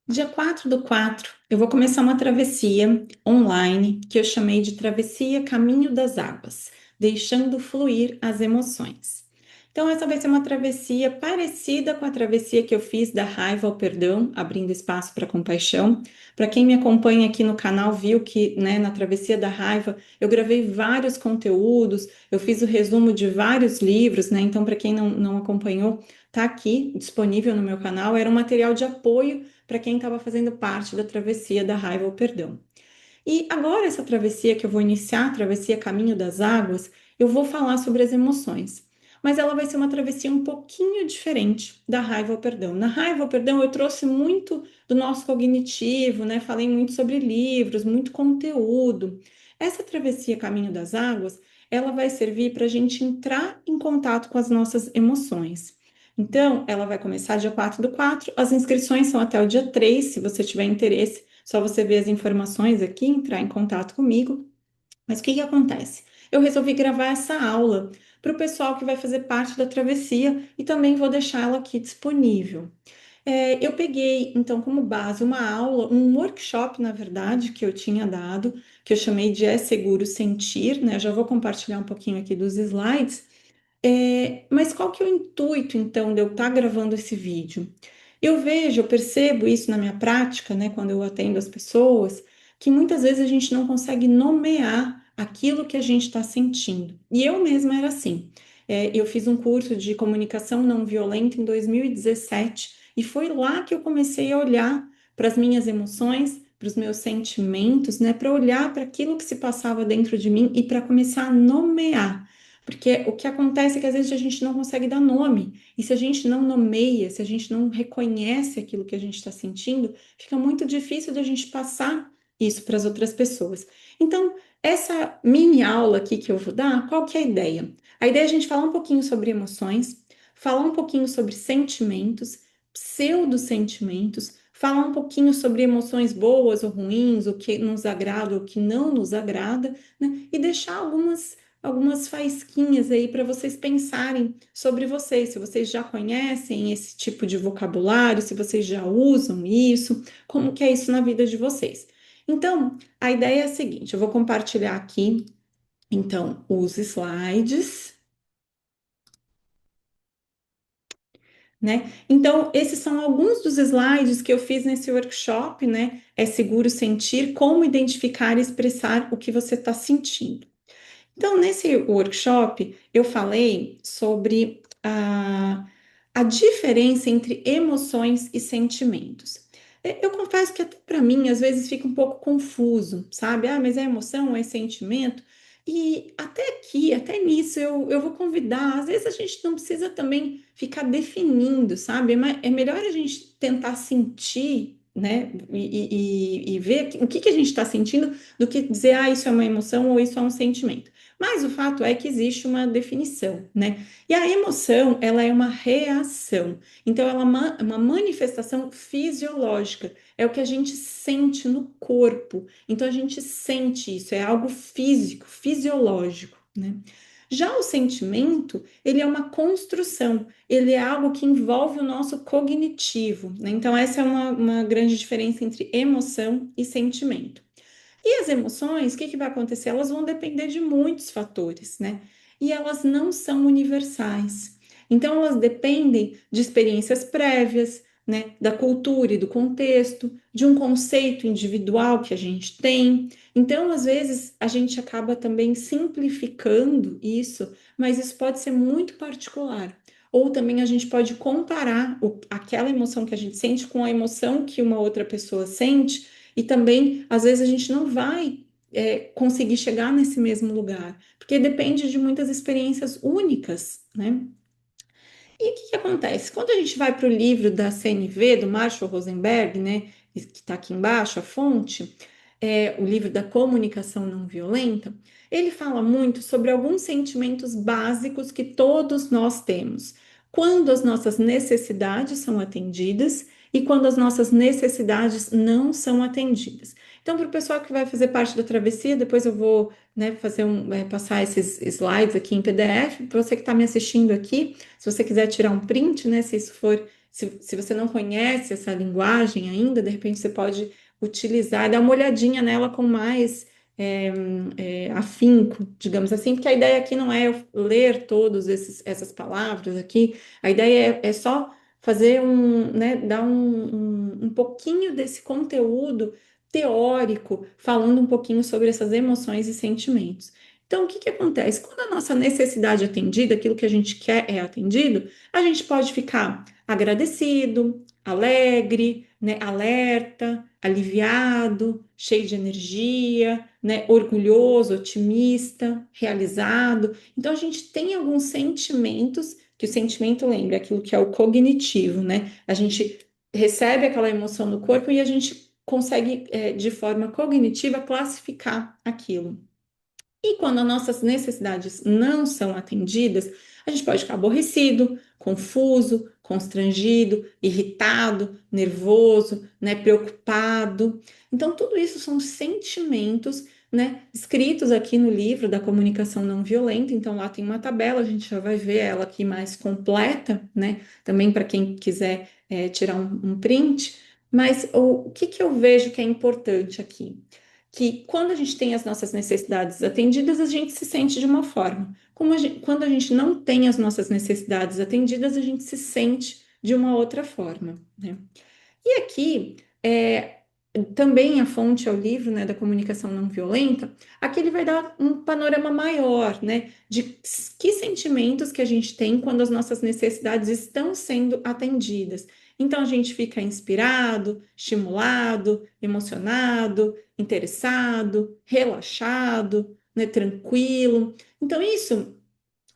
Dia 4/4, eu vou começar uma travessia online que eu chamei de Travessia Caminho das Águas, deixando fluir as emoções. Então, essa vai ser uma travessia parecida com a travessia que eu fiz da raiva ao perdão, abrindo espaço para compaixão. Para quem me acompanha aqui no canal, viu que, né, na travessia da raiva eu gravei vários conteúdos, eu fiz o resumo de vários livros, né? Então, para quem não acompanhou, tá aqui disponível no meu canal. Era um material de apoio para quem estava fazendo parte da travessia da raiva ao perdão. E agora, essa travessia que eu vou iniciar, a travessia Caminho das Águas, eu vou falar sobre as emoções. Mas ela vai ser uma travessia um pouquinho diferente da raiva ao perdão. Na raiva ao perdão, eu trouxe muito do nosso cognitivo, né? Falei muito sobre livros, muito conteúdo. Essa travessia Caminho das Águas, ela vai servir para a gente entrar em contato com as nossas emoções. Então, ela vai começar dia 4/4. As inscrições são até o dia 3, se você tiver interesse. Só você ver as informações aqui, entrar em contato comigo. Mas o que que acontece? Eu resolvi gravar essa aula para o pessoal que vai fazer parte da travessia e também vou deixar ela aqui disponível. Eu peguei, então, como base uma aula, um workshop, na verdade, que eu tinha dado, que eu chamei de É Seguro Sentir, né? Eu já vou compartilhar um pouquinho aqui dos slides. Mas qual que é o intuito, então, de eu estar gravando esse vídeo? Eu vejo, eu percebo isso na minha prática, né, quando eu atendo as pessoas, que muitas vezes a gente não consegue nomear aquilo que a gente está sentindo. E eu mesma era assim. Eu fiz um curso de comunicação não violenta em 2017 e foi lá que eu comecei a olhar para as minhas emoções, para os meus sentimentos, né, para olhar para aquilo que se passava dentro de mim e para começar a nomear. Porque o que acontece é que às vezes a gente não consegue dar nome. E se a gente não nomeia, se a gente não reconhece aquilo que a gente está sentindo, fica muito difícil da gente passar isso para as outras pessoas. Então, essa mini aula aqui que eu vou dar, qual que é a ideia? A ideia é a gente falar um pouquinho sobre emoções, falar um pouquinho sobre sentimentos, pseudo-sentimentos, falar um pouquinho sobre emoções boas ou ruins, o que nos agrada, o que não nos agrada, né? E deixar algumas faísquinhas aí para vocês pensarem sobre vocês, se vocês já conhecem esse tipo de vocabulário, se vocês já usam isso, como que é isso na vida de vocês. Então, a ideia é a seguinte, eu vou compartilhar aqui, então, os slides, né? Então, esses são alguns dos slides que eu fiz nesse workshop, né? É seguro sentir como identificar e expressar o que você está sentindo. Então, nesse workshop, eu falei sobre a diferença entre emoções e sentimentos. Eu confesso que até para mim, às vezes, fica um pouco confuso, sabe? Ah, mas é emoção ou é sentimento? E até aqui, até nisso, eu vou convidar. Às vezes a gente não precisa também ficar definindo, sabe? Mas é melhor a gente tentar sentir, né? E ver o que que a gente está sentindo do que dizer, ah, isso é uma emoção ou isso é um sentimento. Mas o fato é que existe uma definição, né? E a emoção, ela é uma reação. Então, ela é uma manifestação fisiológica. É o que a gente sente no corpo. Então, a gente sente isso, é algo físico, fisiológico, né? Já o sentimento, ele é uma construção, ele é algo que envolve o nosso cognitivo, né? Então, essa é uma grande diferença entre emoção e sentimento. E as emoções, o que que vai acontecer? Elas vão depender de muitos fatores, né? E elas não são universais. Então, elas dependem de experiências prévias, né? Da cultura e do contexto, de um conceito individual que a gente tem. Então, às vezes, a gente acaba também simplificando isso, mas isso pode ser muito particular. Ou também a gente pode comparar aquela emoção que a gente sente com a emoção que uma outra pessoa sente e também, às vezes, a gente não vai conseguir chegar nesse mesmo lugar, porque depende de muitas experiências únicas, né? E o que que acontece? Quando a gente vai para o livro da CNV, do Marshall Rosenberg, né, que está aqui embaixo, a fonte, o livro da comunicação não violenta, ele fala muito sobre alguns sentimentos básicos que todos nós temos. Quando as nossas necessidades são atendidas e quando as nossas necessidades não são atendidas. Então, para o pessoal que vai fazer parte da travessia, depois eu vou, né, passar esses slides aqui em PDF. Para você que está me assistindo aqui, se você quiser tirar um print, né, se isso for se você não conhece essa linguagem ainda, de repente você pode utilizar, dar uma olhadinha nela com mais afinco, digamos assim, porque a ideia aqui não é eu ler todas essas palavras aqui, a ideia é só fazer né, dar um pouquinho desse conteúdo teórico, falando um pouquinho sobre essas emoções e sentimentos. Então, o que que acontece? Quando a nossa necessidade é atendida, aquilo que a gente quer é atendido, a gente pode ficar agradecido, alegre, né, alerta, aliviado, cheio de energia, né, orgulhoso, otimista, realizado. Então, a gente tem alguns sentimentos, que o sentimento lembra aquilo que é o cognitivo, né? A gente recebe aquela emoção no corpo e a gente consegue, de forma cognitiva, classificar aquilo. E quando as nossas necessidades não são atendidas, a gente pode ficar aborrecido, confuso, constrangido, irritado, nervoso, né, preocupado. Então, tudo isso são sentimentos, né, escritos aqui no livro da comunicação não violenta. Então, lá tem uma tabela, a gente já vai ver ela aqui mais completa, né, também para quem quiser tirar um print. Mas o que que eu vejo que é importante aqui? Que quando a gente tem as nossas necessidades atendidas, a gente se sente de uma forma. Quando a gente não tem as nossas necessidades atendidas, a gente se sente de uma outra forma, né? E aqui, também a fonte é o livro, né, da comunicação não violenta. Aqui ele vai dar um panorama maior, né, de que sentimentos que a gente tem quando as nossas necessidades estão sendo atendidas. Então a gente fica inspirado, estimulado, emocionado, interessado, relaxado, né, tranquilo. Então isso,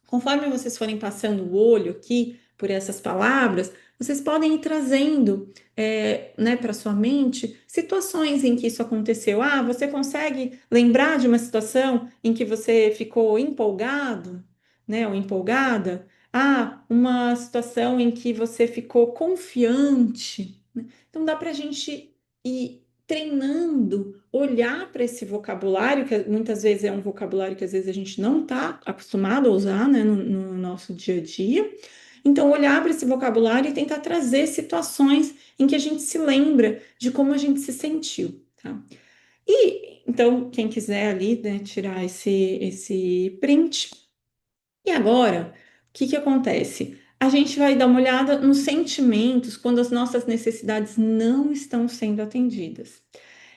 conforme vocês forem passando o olho aqui por essas palavras, vocês podem ir trazendo, né, para sua mente situações em que isso aconteceu. Ah, você consegue lembrar de uma situação em que você ficou empolgado, né, ou empolgada? Ah, uma situação em que você ficou confiante, né? Então dá para a gente ir treinando, olhar para esse vocabulário, que muitas vezes é um vocabulário que às vezes a gente não está acostumado a usar, né, no nosso dia a dia. Então, olhar para esse vocabulário e tentar trazer situações em que a gente se lembra de como a gente se sentiu, tá? E então, quem quiser ali, né, tirar esse print. E agora, o que que acontece? A gente vai dar uma olhada nos sentimentos quando as nossas necessidades não estão sendo atendidas.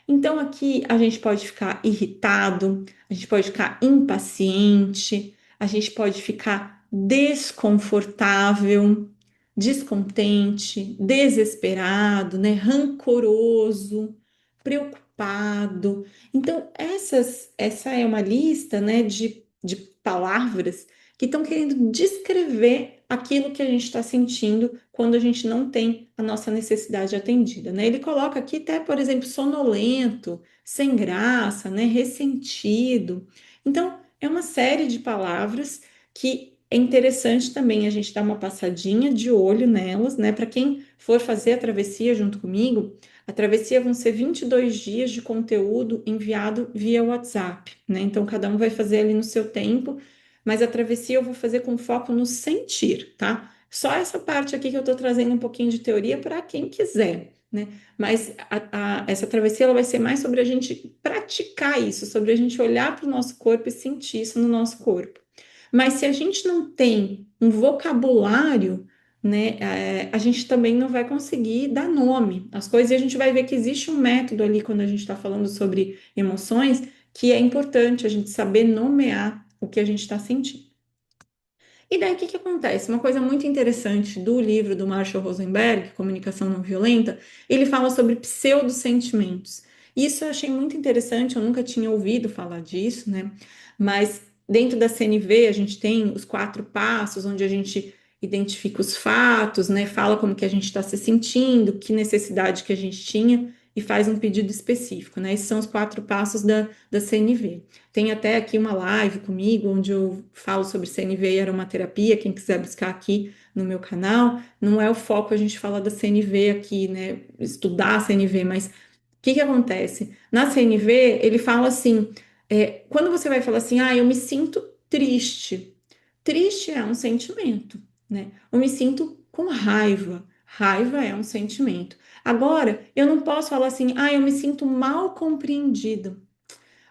Então, aqui a gente pode ficar irritado, a gente pode ficar impaciente, a gente pode ficar desconfortável, descontente, desesperado, né? Rancoroso, preocupado. Então, essa é uma lista, né, de palavras que estão querendo descrever aquilo que a gente está sentindo quando a gente não tem a nossa necessidade atendida, né? Ele coloca aqui até, por exemplo, sonolento, sem graça, né? Ressentido. Então, é uma série de palavras que é interessante também a gente dar uma passadinha de olho nelas, né? Para quem for fazer a travessia junto comigo, a travessia vão ser 22 dias de conteúdo enviado via WhatsApp, né? Então, cada um vai fazer ali no seu tempo, mas a travessia eu vou fazer com foco no sentir, tá? Só essa parte aqui que eu estou trazendo um pouquinho de teoria para quem quiser, né? Mas essa travessia ela vai ser mais sobre a gente praticar isso, sobre a gente olhar para o nosso corpo e sentir isso no nosso corpo. Mas se a gente não tem um vocabulário, né, a gente também não vai conseguir dar nome às coisas e a gente vai ver que existe um método ali quando a gente está falando sobre emoções que é importante a gente saber nomear o que a gente está sentindo. E daí o que que acontece? Uma coisa muito interessante do livro do Marshall Rosenberg, Comunicação Não Violenta, ele fala sobre pseudosentimentos. Isso eu achei muito interessante, eu nunca tinha ouvido falar disso, né? Mas dentro da CNV a gente tem os 4 passos, onde a gente identifica os fatos, né? Fala como que a gente está se sentindo, que necessidade que a gente tinha e faz um pedido específico, né? Esses são os 4 passos da CNV. Tem até aqui uma live comigo, onde eu falo sobre CNV e aromaterapia, quem quiser buscar aqui no meu canal. Não é o foco a gente falar da CNV aqui, né? Estudar a CNV, mas o que que acontece? Na CNV, ele fala assim: quando você vai falar assim, ah, eu me sinto triste. Triste é um sentimento, né? Eu me sinto com raiva. Raiva é um sentimento. Agora, eu não posso falar assim, ah, eu me sinto mal compreendido.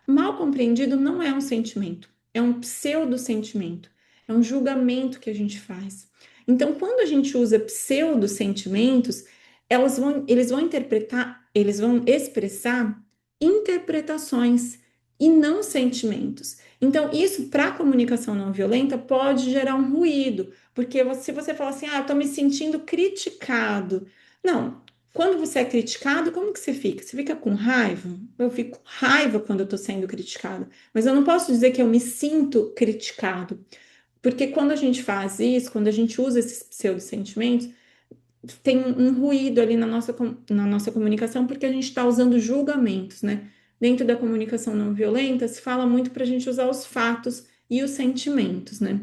Mal compreendido não é um sentimento, é um pseudo-sentimento, é um julgamento que a gente faz. Então, quando a gente usa pseudo-sentimentos, eles vão interpretar, eles vão expressar interpretações e não sentimentos. Então, isso para a comunicação não violenta pode gerar um ruído, porque se você fala assim, ah, eu estou me sentindo criticado. Não, quando você é criticado, como que você fica? Você fica com raiva? Eu fico com raiva quando eu estou sendo criticado, mas eu não posso dizer que eu me sinto criticado, porque quando a gente faz isso, quando a gente usa esses pseudo-sentimentos, tem um ruído ali na nossa comunicação, porque a gente está usando julgamentos, né? Dentro da comunicação não violenta, se fala muito para a gente usar os fatos e os sentimentos, né?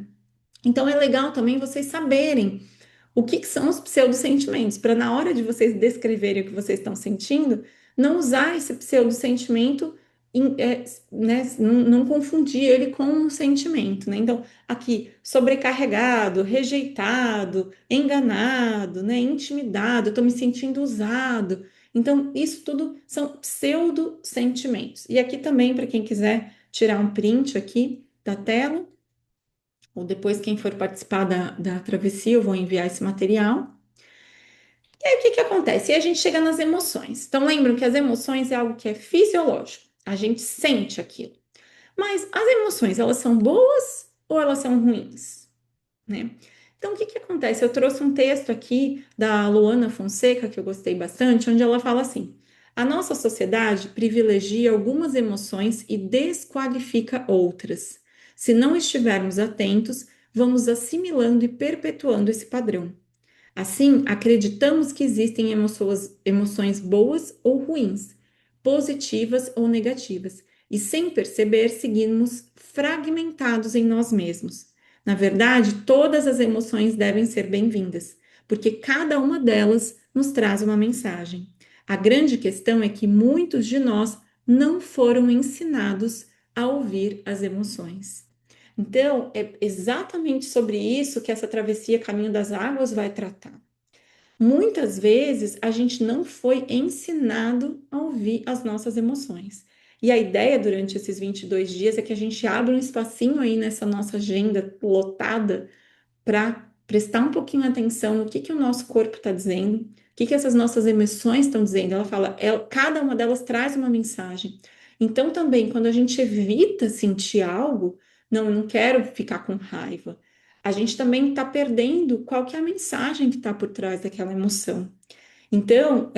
Então é legal também vocês saberem o que, que são os pseudo-sentimentos, para na hora de vocês descreverem o que vocês estão sentindo, não usar esse pseudo-sentimento, né, não confundir ele com um sentimento, né? Então, aqui, sobrecarregado, rejeitado, enganado, né, intimidado, eu estou me sentindo usado. Então, isso tudo são pseudo-sentimentos. E aqui também, para quem quiser tirar um print aqui da tela, ou depois quem for participar da travessia, eu vou enviar esse material. E aí, o que que acontece? E a gente chega nas emoções. Então, lembram que as emoções é algo que é fisiológico. A gente sente aquilo. Mas as emoções, elas são boas ou elas são ruins, né? Então, o que que acontece? Eu trouxe um texto aqui da Luana Fonseca, que eu gostei bastante, onde ela fala assim: a nossa sociedade privilegia algumas emoções e desqualifica outras. Se não estivermos atentos, vamos assimilando e perpetuando esse padrão. Assim, acreditamos que existem emoções boas ou ruins, positivas ou negativas, e sem perceber, seguimos fragmentados em nós mesmos. Na verdade, todas as emoções devem ser bem-vindas, porque cada uma delas nos traz uma mensagem. A grande questão é que muitos de nós não foram ensinados a ouvir as emoções. Então, é exatamente sobre isso que essa travessia Caminho das Águas vai tratar. Muitas vezes a gente não foi ensinado a ouvir as nossas emoções. E a ideia durante esses 22 dias é que a gente abra um espacinho aí nessa nossa agenda lotada para prestar um pouquinho atenção no que o nosso corpo está dizendo, o que essas nossas emoções estão dizendo. Ela fala, cada uma delas traz uma mensagem. Então, também, quando a gente evita sentir algo, não, eu não quero ficar com raiva, a gente também está perdendo qual que é a mensagem que está por trás daquela emoção. Então,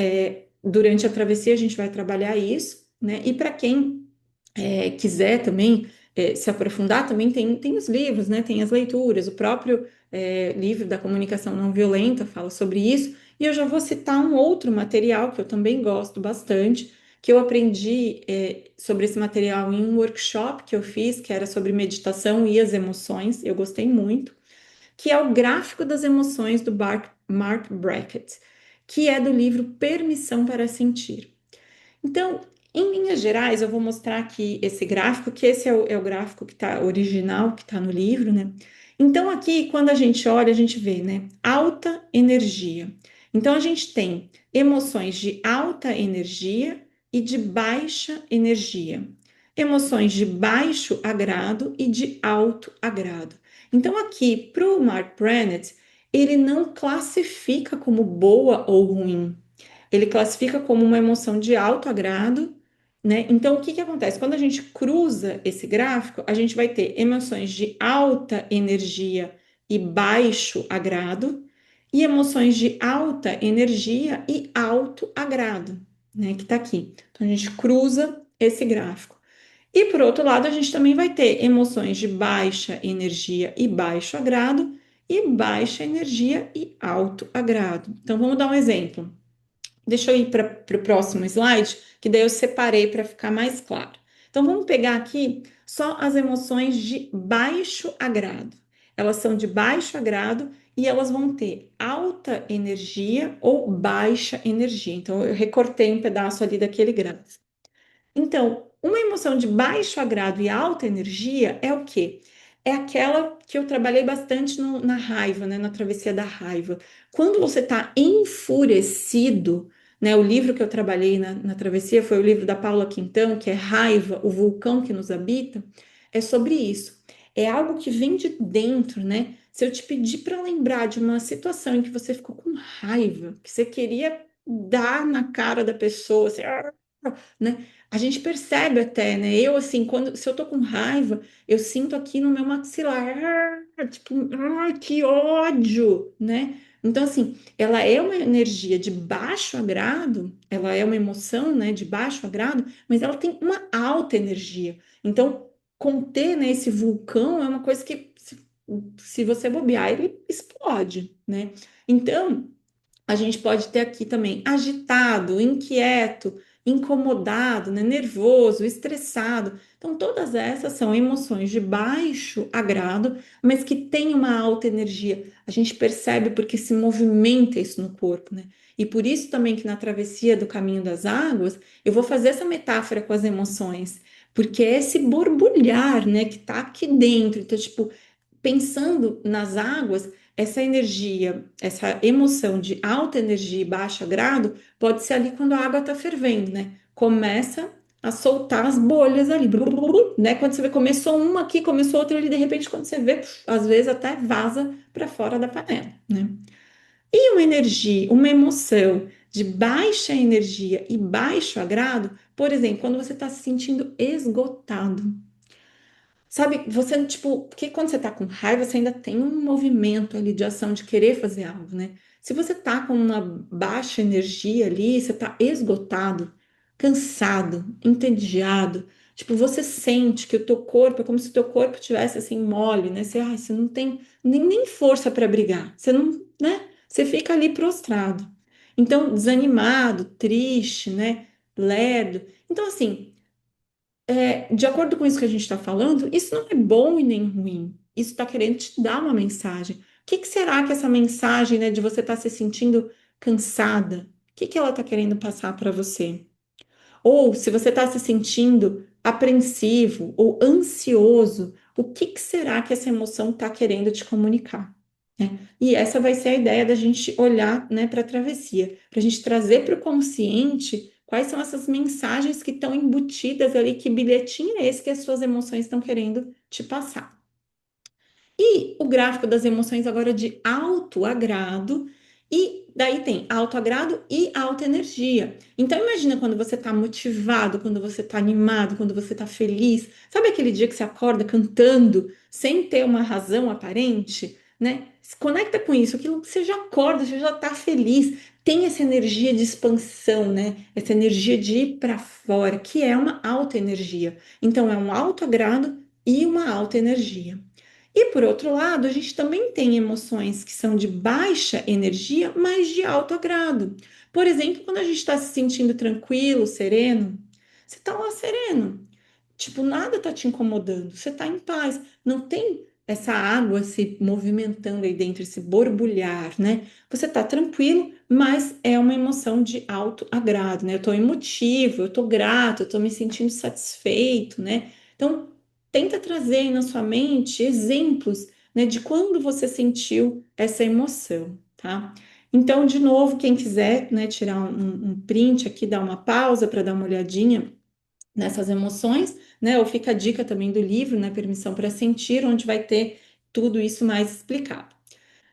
durante a travessia, a gente vai trabalhar isso, né? E para quem quiser também se aprofundar, também tem os livros, né? Tem as leituras, o próprio livro da comunicação não violenta fala sobre isso, e eu já vou citar um outro material que eu também gosto bastante, que eu aprendi sobre esse material em um workshop que eu fiz, que era sobre meditação e as emoções, eu gostei muito, que é o Gráfico das Emoções do Mark Brackett, que é do livro Permissão para Sentir. Então, em linhas gerais, eu vou mostrar aqui esse gráfico, que esse é o gráfico que está original, que está no livro, né? Então, aqui, quando a gente olha, a gente vê, né? Alta energia. Então, a gente tem emoções de alta energia e de baixa energia. Emoções de baixo agrado e de alto agrado. Então, aqui, para o Mark Brennett, ele não classifica como boa ou ruim, ele classifica como uma emoção de alto agrado, né? Então, o que que acontece? Quando a gente cruza esse gráfico, a gente vai ter emoções de alta energia e baixo agrado, e emoções de alta energia e alto agrado, né? Que tá aqui. Então, a gente cruza esse gráfico. E por outro lado, a gente também vai ter emoções de baixa energia e baixo agrado, e baixa energia e alto agrado. Então, vamos dar um exemplo. Deixa eu ir para o próximo slide, que daí eu separei para ficar mais claro. Então, vamos pegar aqui só as emoções de baixo agrado. Elas são de baixo agrado e elas vão ter alta energia ou baixa energia. Então, eu recortei um pedaço ali daquele gráfico. Então, uma emoção de baixo agrado e alta energia é o quê? é aquela que eu trabalhei bastante na raiva, né? Na travessia da raiva. Quando você está enfurecido, né? O livro que eu trabalhei na travessia foi o livro da Paula Quintão, que é Raiva, o vulcão que nos habita. É sobre isso. É algo que vem de dentro, né? Se eu te pedir para lembrar de uma situação em que você ficou com raiva, que você queria dar na cara da pessoa, assim, né? A gente percebe até, né? Eu, assim, se eu tô com raiva, eu sinto aqui no meu maxilar, tipo, que ódio, né? Então, assim, ela é uma energia de baixo agrado, ela é uma emoção, né, de baixo agrado, mas ela tem uma alta energia. Então, conter, né, esse vulcão é uma coisa que, se você bobear, ele explode, né? Então, a gente pode ter aqui também agitado, inquieto, incomodado, né, nervoso, estressado. Então, todas essas são emoções de baixo agrado, mas que têm uma alta energia. A gente percebe porque se movimenta isso no corpo, né? E por isso também que na travessia do caminho das águas, eu vou fazer essa metáfora com as emoções, porque é esse borbulhar, né, que tá aqui dentro. Então, tipo, pensando nas águas, essa energia, essa emoção de alta energia e baixo grado, pode ser ali quando a água está fervendo, né? Começa a soltar as bolhas ali, né? Quando você vê, começou uma aqui, começou outra ali, de repente, quando você vê, às vezes até vaza para fora da panela, né? E uma energia, uma emoção de baixa energia e baixo agrado, por exemplo, quando você está se sentindo esgotado. Sabe, você, tipo, porque quando você tá com raiva, você ainda tem um movimento ali de ação de querer fazer algo, né? Se você tá com uma baixa energia ali, você tá esgotado, cansado, entediado, tipo, você sente que o teu corpo é como se o teu corpo tivesse assim mole, né? Você não tem nem força para brigar, você não, né? Você fica ali prostrado. Então, desanimado, triste, né? Lerdo. Então, assim, de acordo com isso que a gente está falando, isso não é bom e nem ruim. Isso está querendo te dar uma mensagem. O que será que essa mensagem, né, de você estar se sentindo cansada, o que ela está querendo passar para você? Ou se você está se sentindo apreensivo ou ansioso, o que será que essa emoção está querendo te comunicar? Né? E essa vai ser a ideia da gente olhar, né, para a travessia, para a gente trazer para o consciente quais são essas mensagens que estão embutidas ali, que bilhetinho é esse que as suas emoções estão querendo te passar. E o gráfico das emoções agora de alto agrado, e daí tem alto agrado e alta energia. Então imagina quando você está motivado, quando você está animado, quando você está feliz. Sabe aquele dia que você acorda cantando sem ter uma razão aparente, né? Se conecta com isso, aquilo que você já acorda, você já está feliz, tem essa energia de expansão, né? Essa energia de ir para fora, que é uma alta energia. Então é um alto agrado e uma alta energia. E por outro lado, a gente também tem emoções que são de baixa energia, mas de alto agrado. Por exemplo, quando a gente está se sentindo tranquilo, sereno, você está lá sereno, tipo, nada está te incomodando, você está em paz, não tem essa água se movimentando aí dentro, esse borbulhar, né? Você está tranquilo, mas é uma emoção de alto agrado, né? Eu estou emotivo, eu estou grato, eu estou me sentindo satisfeito, né? Então, tenta trazer aí na sua mente exemplos, né, de quando você sentiu essa emoção, tá? Então, de novo, quem quiser, né, tirar um print aqui, dar uma pausa para dar uma olhadinha nessas emoções, né? Ou fica a dica também do livro, né, Permissão para Sentir, onde vai ter tudo isso mais explicado.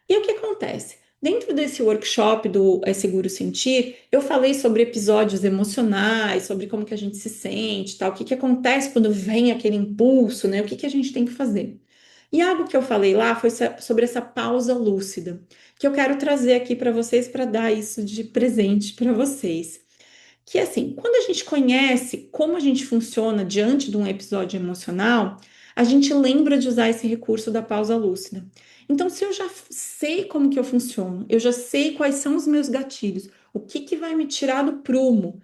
E o que acontece? Dentro desse workshop do É Seguro Sentir, eu falei sobre episódios emocionais, sobre como que a gente se sente, tal, o que que acontece quando vem aquele impulso, né? O que que a gente tem que fazer? E algo que eu falei lá foi sobre essa pausa lúcida, que eu quero trazer aqui para vocês para dar isso de presente para vocês. Que assim, quando a gente conhece como a gente funciona diante de um episódio emocional, a gente lembra de usar esse recurso da pausa lúcida. Então, se eu já sei como que eu funciono, eu já sei quais são os meus gatilhos, o que que vai me tirar do prumo,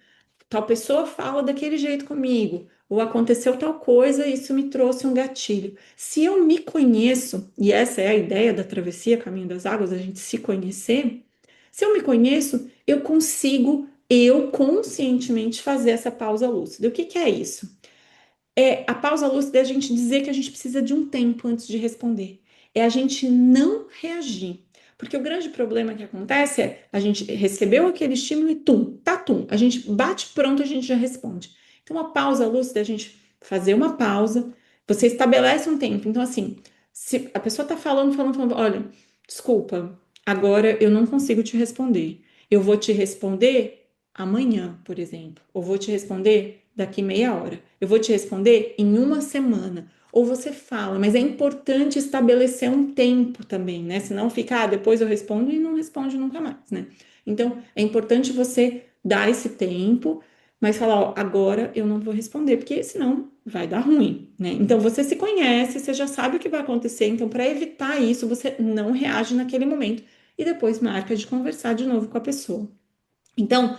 tal pessoa fala daquele jeito comigo, ou aconteceu tal coisa, e isso me trouxe um gatilho. Se eu me conheço, e essa é a ideia da travessia Caminho das Águas, a gente se conhecer, se eu me conheço, eu consigo, eu conscientemente fazer essa pausa lúcida. O que que é isso? É a pausa lúcida é a gente dizer que a gente precisa de um tempo antes de responder. É a gente não reagir. Porque o grande problema que acontece é a gente recebeu aquele estímulo e tum, tá tum. A gente bate pronto, a gente já responde. Então, a pausa lúcida é a gente fazer uma pausa, você estabelece um tempo. Então, assim, se a pessoa tá falando, olha, desculpa, agora eu não consigo te responder. Eu vou te responder amanhã, por exemplo, ou vou te responder daqui meia hora. Eu vou te responder em uma semana. Ou você fala, mas é importante estabelecer um tempo também, né? Senão fica, depois eu respondo e não responde nunca mais, né? Então, é importante você dar esse tempo, mas falar, ó, agora eu não vou responder, porque senão vai dar ruim, né? Então, você se conhece, você já sabe o que vai acontecer, então, para evitar isso, você não reage naquele momento e depois marca de conversar de novo com a pessoa. Então,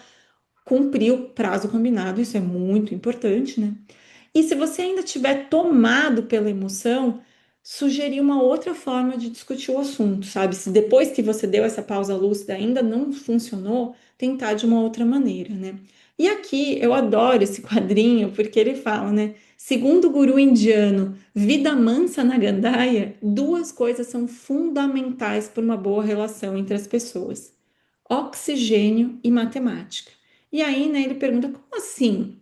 cumprir o prazo combinado, isso é muito importante, né? E se você ainda tiver tomado pela emoção, sugerir uma outra forma de discutir o assunto, sabe? Se depois que você deu essa pausa lúcida ainda não funcionou, tentar de uma outra maneira, né? E aqui eu adoro esse quadrinho porque ele fala, né? Segundo o guru indiano Vida Mansa na Gandaia, duas coisas são fundamentais para uma boa relação entre as pessoas: oxigênio e matemática. E aí, né, ele pergunta: como assim?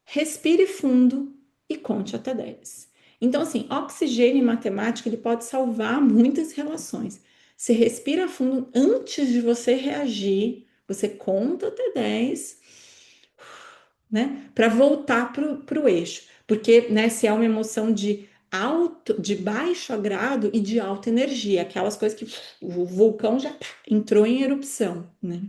Respire fundo e conte até 10. Então, assim, oxigênio e matemática, ele pode salvar muitas relações. Você respira fundo antes de você reagir, você conta até 10, né? Para voltar para o eixo. Porque, né, se é uma emoção de baixo agrado e de alta energia, aquelas coisas que o vulcão já entrou em erupção, né?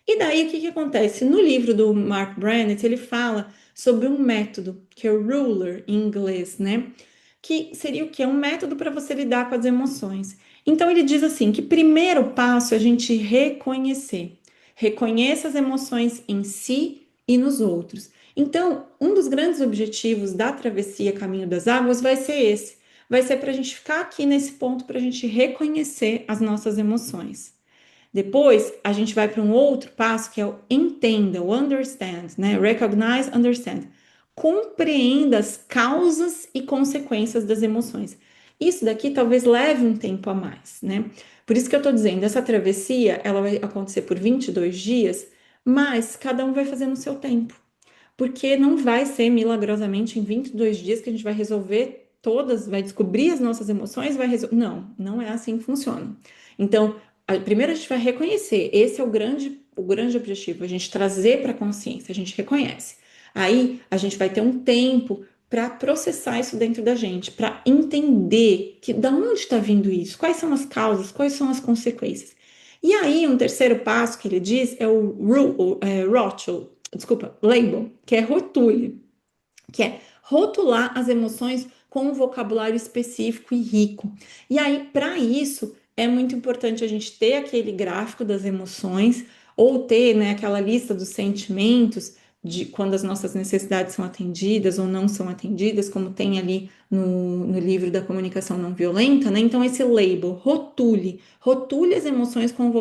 E daí, o que que acontece? No livro do Mark Brannett, ele fala sobre um método, que é o ruler em inglês, né? Que seria o quê? Um método para você lidar com as emoções. Então, ele diz assim, que primeiro passo é a gente reconhecer. Reconheça as emoções em si e nos outros. Então, um dos grandes objetivos da travessia Caminho das Águas vai ser esse. Vai ser para a gente ficar aqui nesse ponto, para a gente reconhecer as nossas emoções. Depois, a gente vai para um outro passo que é o entenda, o understand, né? Recognize, understand. Compreenda as causas e consequências das emoções. Isso daqui talvez leve um tempo a mais, né? Por isso que eu tô dizendo, essa travessia, ela vai acontecer por 22 dias, mas cada um vai fazer no seu tempo. Porque não vai ser milagrosamente em 22 dias que a gente vai resolver todas, vai descobrir as nossas emoções, vai resolver. Não, não é assim que funciona. Então, primeiro a gente vai reconhecer, esse é o grande objetivo, a gente trazer para a consciência, a gente reconhece. Aí a gente vai ter um tempo para processar isso dentro da gente, para entender que da onde está vindo isso, quais são as causas, quais são as consequências. E aí, um terceiro passo que ele diz é Rothschild, desculpa, label, que é rotule, que é rotular as emoções com um vocabulário específico e rico. E aí, para isso, é muito importante a gente ter aquele gráfico das emoções ou ter, né, aquela lista dos sentimentos de quando as nossas necessidades são atendidas ou não são atendidas, como tem ali no livro da comunicação não violenta, né? Então, esse label, rotule as emoções com um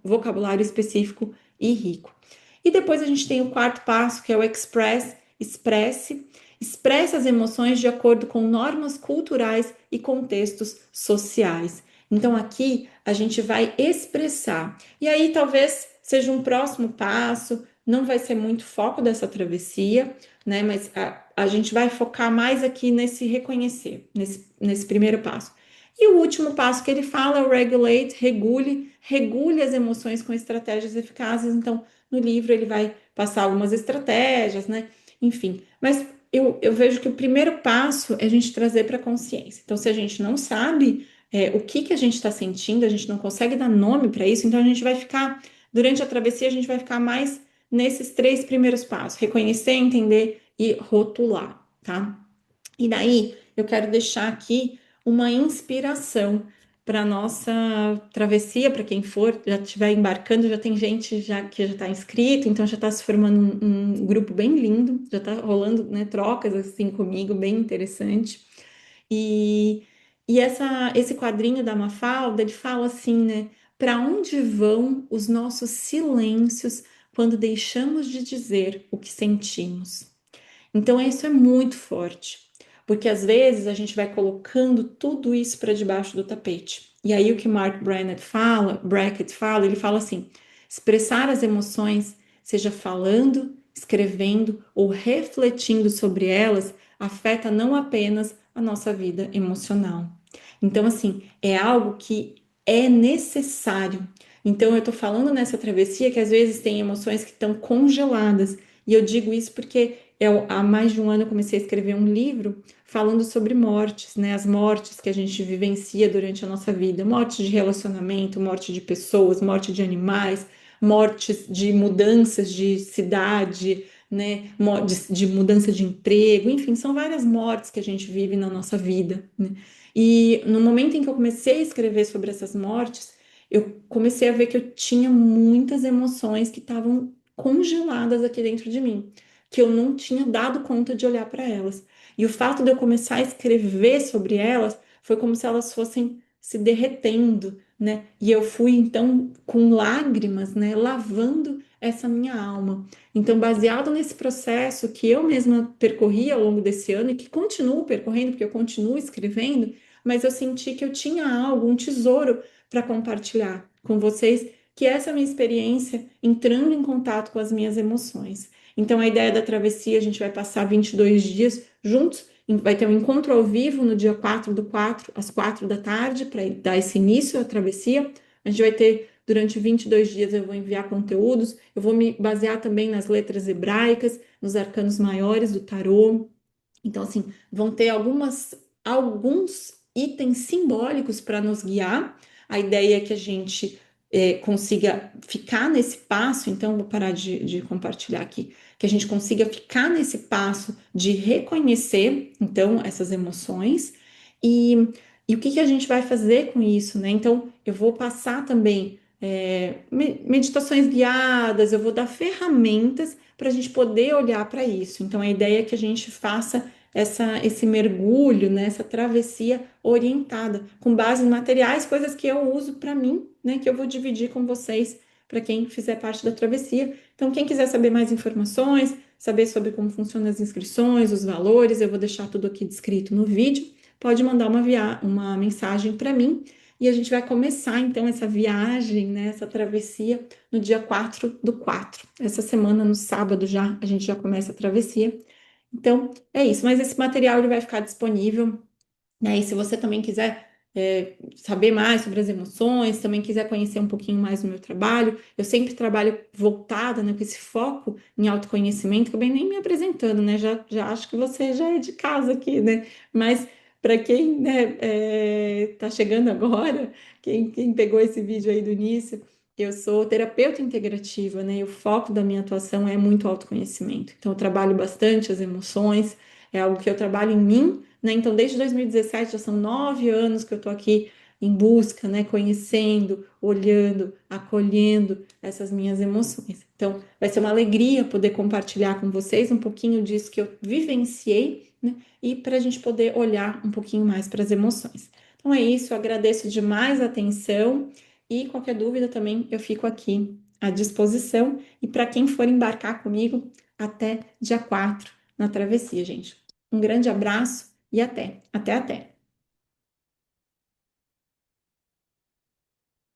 vocabulário específico e rico. E depois a gente tem o quarto passo, que é o expresse as emoções de acordo com normas culturais e contextos sociais. Então aqui a gente vai expressar. E aí talvez seja um próximo passo, não vai ser muito foco dessa travessia, né? Mas a gente vai focar mais aqui nesse reconhecer, nesse primeiro passo. E o último passo que ele fala é o regulate, regule as emoções com estratégias eficazes. Então, no livro ele vai passar algumas estratégias, né? Enfim, mas eu vejo que o primeiro passo é a gente trazer para a consciência. Então, se a gente não sabe o que que a gente está sentindo, a gente não consegue dar nome para isso, então a gente vai ficar, durante a travessia, a gente vai ficar mais nesses três primeiros passos: reconhecer, entender e rotular, tá? E daí eu quero deixar aqui uma inspiração para nossa travessia, para quem for, já estiver embarcando, já tem gente já que já está inscrito, então já está se formando um grupo bem lindo, já está rolando, né, trocas assim comigo, bem interessante. E, esse quadrinho da Mafalda, ele fala assim, né? Para onde vão os nossos silêncios quando deixamos de dizer o que sentimos? Então, isso é muito forte, porque às vezes a gente vai colocando tudo isso para debaixo do tapete. E aí, o que Mark Brackett fala, ele fala assim: expressar as emoções, seja falando, escrevendo ou refletindo sobre elas, afeta não apenas a nossa vida emocional. Então, assim, é algo que é necessário. Então, eu tô falando nessa travessia que às vezes tem emoções que estão congeladas. E eu digo isso porque há mais de um ano eu comecei a escrever um livro falando sobre mortes, né? As mortes que a gente vivencia durante a nossa vida, morte de relacionamento, morte de pessoas, morte de animais, mortes de mudanças de cidade, né? De mudança de emprego, enfim, são várias mortes que a gente vive na nossa vida, né? E no momento em que eu comecei a escrever sobre essas mortes, eu comecei a ver que eu tinha muitas emoções que estavam congeladas aqui dentro de mim, que eu não tinha dado conta de olhar para elas. E o fato de eu começar a escrever sobre elas foi como se elas fossem se derretendo, né? E eu fui então com lágrimas, né, lavando essa minha alma. Então, baseado nesse processo que eu mesma percorri ao longo desse ano e que continuo percorrendo, porque eu continuo escrevendo, mas eu senti que eu tinha algo, um tesouro para compartilhar com vocês, que essa é a minha experiência entrando em contato com as minhas emoções. Então, a ideia da travessia, a gente vai passar 22 dias juntos, vai ter um encontro ao vivo no dia 4 do 4, às 4 da tarde, para dar esse início à travessia. A gente vai ter, durante 22 dias, eu vou enviar conteúdos, eu vou me basear também nas letras hebraicas, nos arcanos maiores do tarô. Então, assim, vão ter alguns itens simbólicos para nos guiar. A ideia é que a gente consiga ficar nesse passo, então, vou parar de compartilhar aqui, que a gente consiga ficar nesse passo de reconhecer, então, essas emoções e, e o que que a gente vai fazer com isso, né? Então, eu vou passar também meditações guiadas, eu vou dar ferramentas para a gente poder olhar para isso. Então, a ideia é que a gente faça esse mergulho, né, essa travessia orientada, com base em materiais, coisas que eu uso para mim, né, que eu vou dividir com vocês, para quem fizer parte da travessia. Então, quem quiser saber mais informações, saber sobre como funcionam as inscrições, os valores, eu vou deixar tudo aqui descrito no vídeo. Pode mandar uma mensagem para mim e a gente vai começar então essa viagem, né, essa travessia no dia 4 do 4. Essa semana, no sábado já, a gente já começa a travessia. Então, é isso, mas esse material ele vai ficar disponível, né? E se você também quiser saber mais sobre as emoções, também quiser conhecer um pouquinho mais do meu trabalho, eu sempre trabalho voltada, né, com esse foco em autoconhecimento, que eu bem nem me apresentando, né? Já acho que você já é de casa aqui, né? Mas para quem, né, tá chegando agora, quem pegou esse vídeo aí do início, eu sou terapeuta integrativa, né? E o foco da minha atuação é muito autoconhecimento. Então, eu trabalho bastante as emoções, é algo que eu trabalho em mim, né? Então, desde 2017, já são 9 anos que eu estou aqui em busca, né? Conhecendo, olhando, acolhendo essas minhas emoções. Então, vai ser uma alegria poder compartilhar com vocês um pouquinho disso que eu vivenciei, né? E para a gente poder olhar um pouquinho mais para as emoções. Então, é isso, eu agradeço demais a atenção e qualquer dúvida também eu fico aqui à disposição. E para quem for embarcar comigo, até dia 4 na travessia, gente. Um grande abraço e até. Até, até.